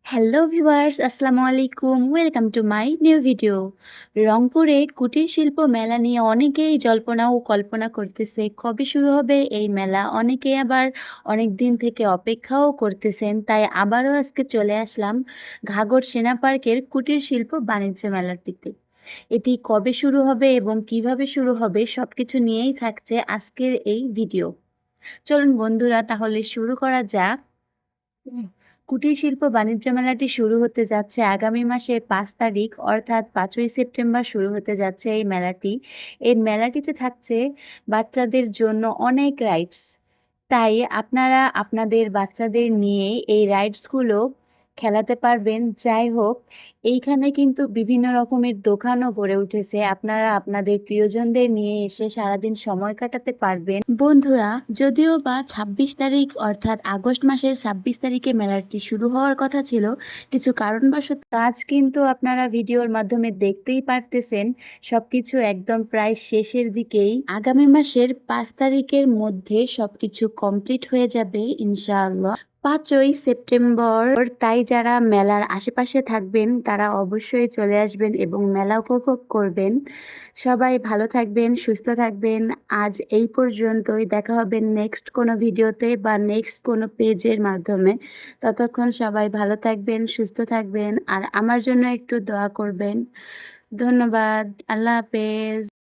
Hello viewers, আসসালামু আলাইকুম। Welcome to my new video. রংপুরে কুটির শিল্প মেলা নিয়ে অনেকেই জল্পনা ও কল্পনা করতেছে কবে শুরু হবে এই মেলা। অনেকেই আবার অনেক দিন থেকে অপেক্ষাও করতেছেন। তাই আবারও আজকে চলে আসলাম ঘাগর সেনা পার্কের কুটির শিল্প বাণিজ্য মেলাটিতে। এটি কবে শুরু হবে এবং কিভাবে শুরু হবে সবকিছু নিয়েই থাকছে আজকের এই ভিডিও। চলুন বন্ধুরা, তাহলে শুরু করা যাক। কুটির শিল্প বাণিজ্য মেলাটি শুরু হতে যাচ্ছে আগামী মাসের ৫ তারিখ, অর্থাৎ ৫ই সেপ্টেম্বর শুরু হতে যাচ্ছে এই মেলাটি। এই মেলাটিতে থাকছে বাচ্চাদের জন্য অনেক রাইডস। তাই আপনারা আপনাদের বাচ্চাদের নিয়ে এই রাইডসগুলো খেলাতে পারবেন। যাই হোক, এইখানে কিন্তু বিভিন্ন রকমের দোকানও গড়ে উঠেছে। আপনারা আপনাদের প্রিয়জনদের নিয়ে এসে সারাদিন সময় কাটাতে পারবেন। বন্ধুরা, যদিও বা ২৬ তারিখ অর্থাৎ আগস্ট মাসের ২৬ তারিখে মেলাটি শুরু হওয়ার কথা ছিল, কিছু কারণবশত কাজ কিন্তু আপনারা ভিডিওর মাধ্যমে দেখতেই পারতেছেন সবকিছু একদম প্রায় শেষের দিকেই। আগামী মাসের ৫ তারিখের মধ্যে সবকিছু কমপ্লিট হয়ে যাবে ইনশাআল্লাহ। ৫ই সেপ্টেম্বর। তাই যারা মেলার আশেপাশে থাকবেন তারা অবশ্যই চলে আসবেন এবং মেলা উপভোগ করবেন। সবাই ভালো থাকবেন, সুস্থ থাকবেন। আজ এই পর্যন্তই। দেখা হবে নেক্সট কোনো ভিডিওতে বা নেক্সট কোনো পেজের মাধ্যমে। ততক্ষণ সবাই ভালো থাকবেন, সুস্থ থাকবেন আর আমার জন্য একটু দোয়া করবেন। ধন্যবাদ। আল্লাহ হাফেজ।